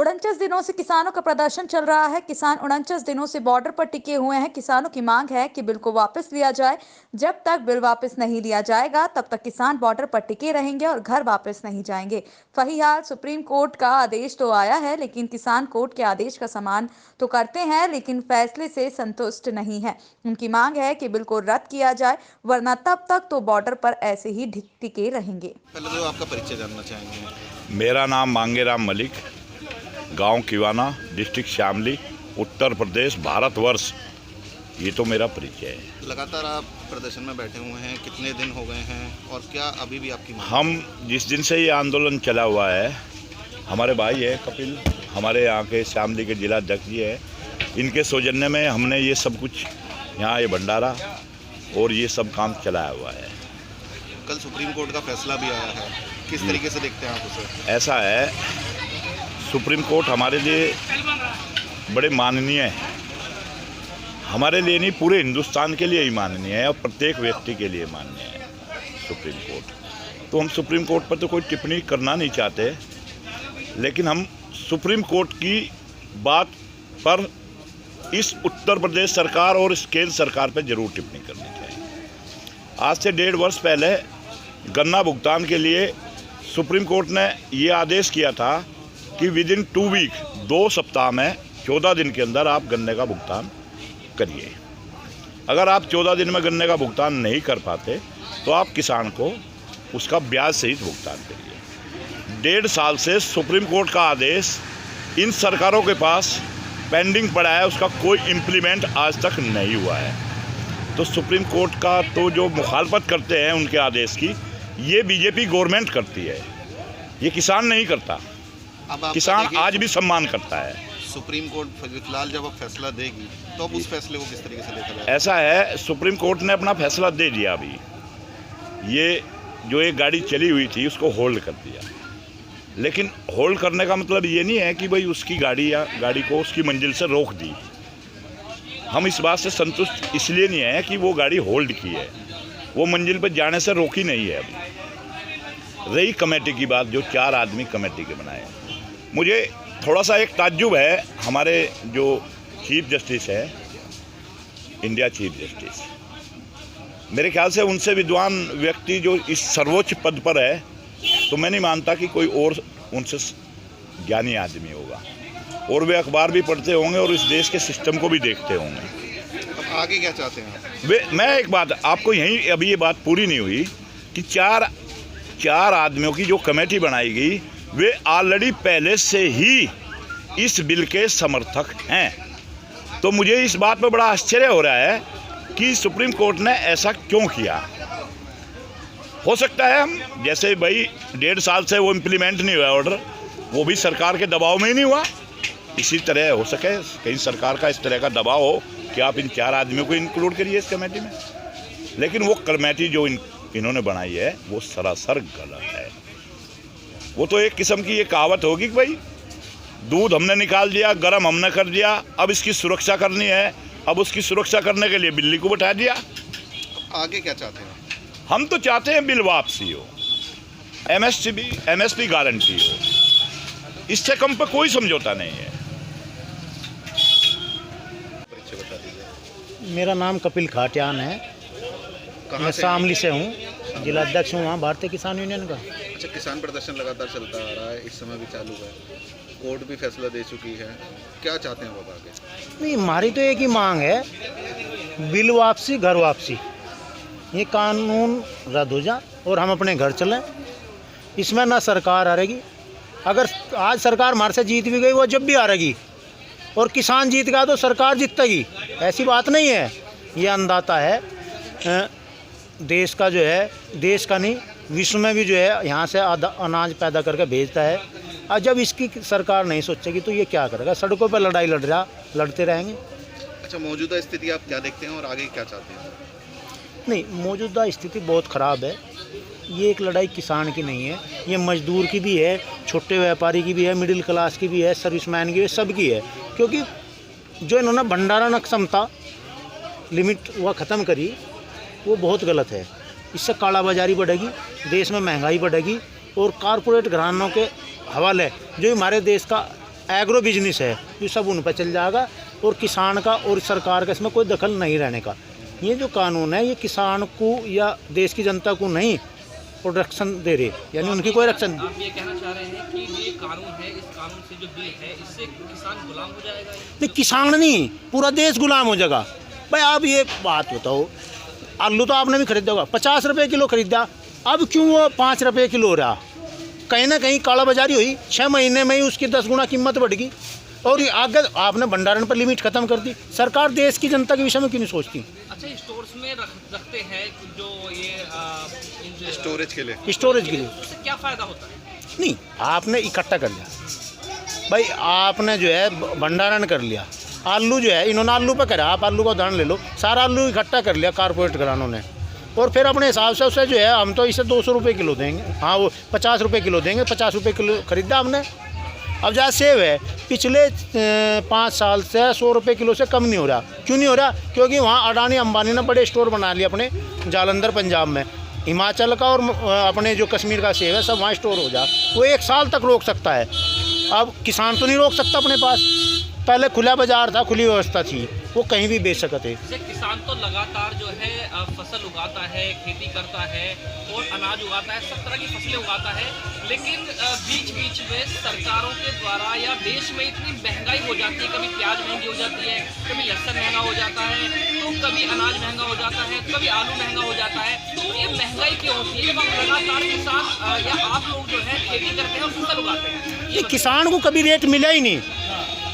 49 दिनों से किसानों का प्रदर्शन चल रहा है। किसान 49 दिनों से बॉर्डर पर टिके हुए हैं। किसानों की मांग है कि बिल को वापस लिया जाए। जब तक बिल वापस नहीं लिया जाएगा तब तक किसान बॉर्डर पर टिके रहेंगे और घर वापस नहीं जाएंगे। फिलहाल सुप्रीम कोर्ट का आदेश तो आया है, लेकिन किसान कोर्ट के आदेश का सम्मान तो करते हैं, लेकिन फैसले से संतुष्ट नहीं है। उनकी मांग है कि बिल को रद्द किया जाए, वरना तब तक तो बॉर्डर पर ऐसे ही टिके रहेंगे। पहले तो आपका परिचय जानना चाहेंगे। मेरा नाम मांगेराम मलिक, गांव किवाना, डिस्ट्रिक्ट शामली, उत्तर प्रदेश, भारतवर्ष। ये तो मेरा परिचय है। लगातार आप प्रदर्शन में बैठे हुए हैं, कितने दिन हो गए हैं और क्या अभी भी आपकी मांग? हम जिस दिन से ये आंदोलन चला हुआ है, हमारे भाई है कपिल, हमारे यहाँ के शामली के जिला अध्यक्ष जी है, इनके सौजन्य में हमने ये सब कुछ यहाँ ये भंडारा और ये सब काम चलाया हुआ है। कल सुप्रीम कोर्ट का फैसला भी आया है, किस तरीके से देखते हैं आप उसे? ऐसा है, सुप्रीम कोर्ट हमारे लिए बड़े माननीय है। हमारे लिए नहीं, पूरे हिंदुस्तान के लिए ही माननीय है और प्रत्येक व्यक्ति के लिए माननीय है सुप्रीम कोर्ट। तो हम सुप्रीम कोर्ट पर तो कोई टिप्पणी करना नहीं चाहते, लेकिन हम सुप्रीम कोर्ट की बात पर इस उत्तर प्रदेश सरकार और इस केंद्र सरकार पर जरूर टिप्पणी करनी चाहिए। आज से 1.5 वर्ष पहले गन्ना भुगतान के लिए सुप्रीम कोर्ट ने ये आदेश किया था कि विदिन 2 वीक, 2 सप्ताह में 14 दिन के अंदर आप गन्ने का भुगतान करिए। अगर आप 14 दिन में गन्ने का भुगतान नहीं कर पाते तो आप किसान को उसका ब्याज सहित भुगतान करिए। 1.5 साल से सुप्रीम कोर्ट का आदेश इन सरकारों के पास पेंडिंग पड़ा है, उसका कोई इम्प्लीमेंट आज तक नहीं हुआ है। तो सुप्रीम कोर्ट का तो जो मुखालफत करते हैं उनके आदेश की, ये बीजेपी गवर्नमेंट करती है, ये किसान नहीं करता। किसान आज भी सम्मान करता है। सुप्रीम कोर्ट फिलहाल जब अब फैसला देगी तो अब उस फैसले को किस तरीके से देखा जाए? ऐसा है, सुप्रीम कोर्ट ने अपना फैसला दे दिया। अभी ये जो एक गाड़ी चली हुई थी उसको होल्ड कर दिया, लेकिन होल्ड करने का मतलब ये नहीं है कि भाई उसकी गाड़ी को उसकी मंजिल से रोक दी। हम इस बात से संतुष्ट इसलिए नहीं है कि वो गाड़ी होल्ड की है, वो मंजिल पर जाने से रोकी नहीं है। अभी रही कमेटी की बात, जो 4 आदमी कमेटी के बनाए, मुझे थोड़ा सा एक ताज्जुब है। हमारे जो चीफ जस्टिस है, इंडिया चीफ जस्टिस, मेरे ख्याल से उनसे विद्वान व्यक्ति जो इस सर्वोच्च पद पर है, तो मैं नहीं मानता कि कोई और उनसे ज्ञानी आदमी होगा। और वे अखबार भी पढ़ते होंगे और इस देश के सिस्टम को भी देखते होंगे। अब आगे क्या चाहते हैं? मैं एक बात आपको, यहीं अभी ये बात पूरी नहीं हुई कि 4 आदमियों की जो कमेटी बनाई गई, वे ऑलरेडी पहले से ही इस बिल के समर्थक हैं। तो मुझे इस बात पर बड़ा आश्चर्य हो रहा है कि सुप्रीम कोर्ट ने ऐसा क्यों किया। हो सकता है हम जैसे भाई 1.5 साल से वो इम्प्लीमेंट नहीं हुआ ऑर्डर, वो भी सरकार के दबाव में ही नहीं हुआ। इसी तरह हो सके कहीं सरकार का इस तरह का दबाव हो कि आप इन 4 आदमियों को इंक्लूड करिए इस कमेटी में। लेकिन वो कमेटी जो इन्होंने बनाई है वो सरासर गलत है। वो तो एक किस्म की ये कहावत होगी कि भाई दूध हमने निकाल दिया, गर्म हमने कर दिया, अब इसकी सुरक्षा करनी है, अब उसकी सुरक्षा करने के लिए बिल्ली को बैठा दिया। आगे क्या चाहते हैं? हम तो चाहते हैं बिल वापसी हो, MSP गारंटी हो, इससे कम पर कोई समझौता नहीं है। परिचय बता दीजिए। मेरा नाम कपिल खाटियान है, मैं शामली से हूँ, जिला अध्यक्ष हूँ वहाँ भारतीय किसान यूनियन का। अच्छा, किसान प्रदर्शन लगातार चलता आ रहा है, इस समय भी चालू है, कोर्ट भी फैसला दे चुकी है, क्या चाहते हैं वो आगे? नहीं, हमारी तो एक ही मांग है, बिल वापसी, घर वापसी। ये कानून रद्द हो जाए और हम अपने घर चलें। इसमें ना सरकार हारेगी, अगर आज सरकार हमारे से जीत भी गई, वो जब भी हारेगी, और किसान जीत गया तो सरकार जीतेगी, ऐसी बात नहीं है। ये अंदाता है देश का, जो है देश का नहीं, विश्व में भी जो है यहाँ से अनाज पैदा करके भेजता है। और जब इसकी सरकार नहीं सोचेगी तो ये क्या करेगा? सड़कों पर लड़ाई लड़ते रहेंगे। अच्छा, मौजूदा स्थिति आप क्या देखते हैं और आगे क्या चाहते हैं? नहीं, मौजूदा स्थिति बहुत ख़राब है। ये एक लड़ाई किसान की नहीं है, ये मजदूर की भी है, छोटे व्यापारी की भी है, मिडिल क्लास की भी है, सर्विसमैन की भी है, सबकी है। क्योंकि जो इन्होंने भंडारण क्षमता लिमिट वह ख़त्म करी, वो बहुत गलत है। इससे कालाबाजारी बढ़ेगी, देश में महंगाई बढ़ेगी और कारपोरेट घरानों के हवाले जो हमारे देश का एग्रो बिजनेस है, ये सब उन पर चल जाएगा और किसान का और सरकार का इसमें कोई दखल नहीं रहने का। ये जो कानून है ये किसान को या देश की जनता को नहीं प्रोटेक्शन दे रहे, यानी उनकी कोई रक्षण। आप ये कहना चाह रहे हैं कि ये कानून है, इस कानून से जो बिल है इससे किसान गुलाम हो जाएगा? नहीं, किसान नहीं, पूरा देश गुलाम हो जाएगा। भाई आप ये बात बताओ, आलू तो आपने भी खरीदा होगा, 50 रुपये किलो खरीदा, अब क्यों वो 5 रुपये किलो हो रहा? कहीं ना कहीं काला बाजारी हुई, 6 महीने में ही उसकी 10 गुना कीमत बढ़ गई। और आगे आपने भंडारण पर लिमिट खत्म कर दी। सरकार देश की जनता के विषय में क्यों नहीं सोचती? अच्छा, स्टोर्स में रखते हैं जो ये स्टोरेज के लिए, स्टोरेज के लिए उससे क्या फ़ायदा होता है? नहीं, आपने इकट्ठा कर लिया भाई, आपने जो है भंडारण कर लिया। आलू जो है इन्होंने आलू पे करा, आप आलू का उदाहरण ले लो, सारा आलू इकट्ठा कर लिया कारपोरेट घरानों ने, और फिर अपने हिसाब से उसे जो है हम तो इसे 200 रुपये किलो देंगे, हाँ वो 50 रुपये किलो देंगे, 50 रुपये किलो खरीदा हमने। अब जहाँ सेब है पिछले 5 साल से 100 रुपये किलो से कम नहीं हो रहा। क्यों नहीं हो रहा? क्योंकि वहाँ अडानी अंबानी ने बड़े स्टोर बना लिए अपने जालंधर पंजाब में। हिमाचल का और अपने जो कश्मीर का सेब है सब वहाँ स्टोर हो जा, वो 1 साल तक रोक सकता है। अब किसान तो नहीं रोक सकता अपने पास। पहले खुला बाजार था, खुली व्यवस्था थी, वो कहीं भी बेच सकते। किसान तो लगातार जो है फसल उगाता है, खेती करता है और अनाज उगाता है, सब तरह की फसलें उगाता है, लेकिन बीच बीच में सरकारों के द्वारा या देश में इतनी महंगाई हो जाती है, कभी प्याज महंगी हो जाती है, कभी लहसुन महंगा हो जाता है, तो कभी अनाज महंगा हो जाता है, कभी आलू महंगा हो जाता है। तो ये महंगाई क्यों होती है जब हम लगातार किसान या आप लोग जो है खेती करते हैं और फसल उगाते हैं? ये किसान को कभी रेट मिला ही नहीं।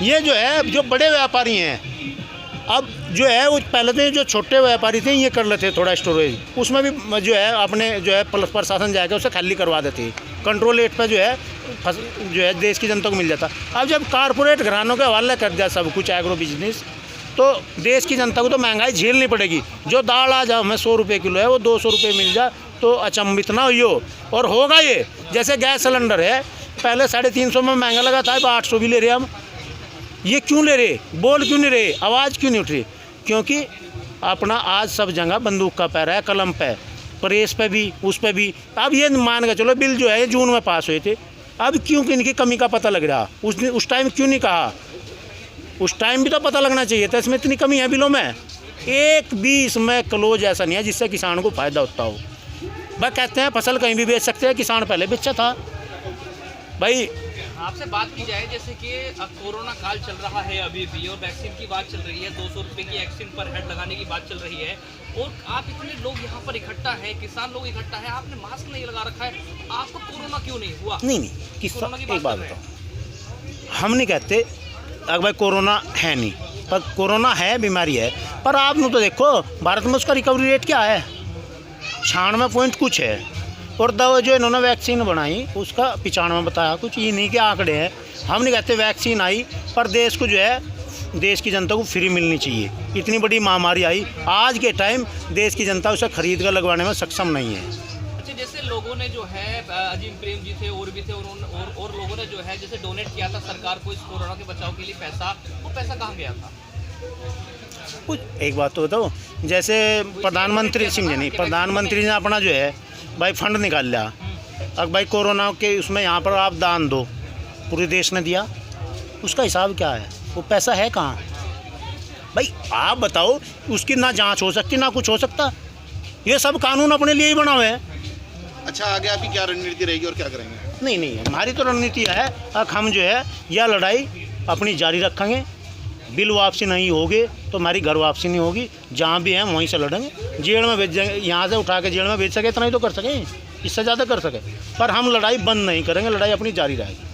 ये जो है जो बड़े व्यापारी हैं, अब जो है वो पहले तो जो छोटे व्यापारी थे ये कर लेते थोड़ा स्टोरेज, उसमें भी जो है अपने जो है प्रशासन जाएगा उसे खाली करवा देते, कंट्रोल रेट पे जो है देश की जनता को मिल जाता। अब जब कारपोरेट घरानों के हवाले कर दिया सब कुछ एग्रो बिजनेस, तो देश की जनता को तो महंगाई झेलनी पड़ेगी। जो दाल आज हमें 100 रुपये किलो है वो 200 रुपये मिल जाए तो अचंभित ना हो। और होगा ये, जैसे गैस सिलेंडर है पहले 350 में महंगा लगा था, अब 800 भी ले रहे हम। ये क्यों ले रहे? बोल क्यों नहीं रहे? आवाज़ क्यों नहीं उठ रही? क्योंकि अपना आज सब जगह बंदूक का पैर है, कलम पे, प्रेस पे भी, उस पे भी। अब ये मान के चलो बिल जो है जून में पास हुए थे, अब क्यों इनकी कमी का पता लग रहा? उस टाइम क्यों नहीं कहा? उस टाइम भी तो पता लगना चाहिए था इसमें इतनी कमी है बिलों में। एक भी इसमें क्लोज ऐसा नहीं है जिससे किसान को फ़ायदा होता हो। भाई कहते हैं फसल कहीं भी बेच सकते हैं, किसान पहले बेचा था। भाई आपसे बात की जाए जैसे कि कोरोना काल चल रहा है अभी भी और वैक्सीन की बात चल रही है, 200 रुपये की वैक्सीन पर हेड लगाने की बात चल रही है, और आप इतने लोग यहाँ पर इकट्ठा है, किसान लोग इकट्ठा है, आपने मास्क नहीं लगा रखा है, आपको कोरोना क्यों नहीं हुआ? नहीं, एक बात बताओ, हम नहीं कहते अगर भाई कोरोना है नहीं, पर कोरोना है, बीमारी है, पर आपने तो देखो भारत में उसका रिकवरी रेट क्या है, 96 पॉइंट कुछ है। और दवा जो इन्होंने वैक्सीन बनाई उसका 95 बताया कुछ, ये नहीं के आंकड़े हैं। हम नहीं कहते वैक्सीन आई, पर देश को जो है देश की जनता को फ्री मिलनी चाहिए। इतनी बड़ी महामारी आई, आज के टाइम देश की जनता उसे खरीद कर लगवाने में सक्षम नहीं है। अच्छा, जैसे लोगों ने जो है अजीम प्रेम जी थे और भी थे और लोगों ने जो है जैसे डोनेट किया था सरकार को इस कोरोना के बचाव के लिए पैसा, वो पैसा कहाँ गया था? कुछ एक बात तो बताओ, जैसे प्रधानमंत्री समझे नहीं, प्रधानमंत्री ने अपना जो है भाई फंड निकाल लिया, अब भाई कोरोना के उसमें यहाँ पर आप दान दो, पूरे देश ने दिया, उसका हिसाब क्या है? वो पैसा है कहाँ? भाई आप बताओ, उसकी ना जांच हो सकती ना कुछ हो सकता। ये सब कानून अपने लिए ही बना हुआ है। अच्छा, आगे आपकी क्या रणनीति रहेगी और क्या करेंगे? नहीं, हमारी तो रणनीति है, अब हम जो है यह लड़ाई अपनी जारी रखेंगे। बिल वापसी नहीं होगी तो हमारी घर वापसी नहीं होगी, जहाँ भी हैं वहीं से लड़ेंगे। जेल में भेज देंगे, यहाँ से उठा के जेल में भेज सके इतना ही तो कर सकें, इससे ज़्यादा कर सके, पर हम लड़ाई बंद नहीं करेंगे, लड़ाई अपनी जारी रहेगी।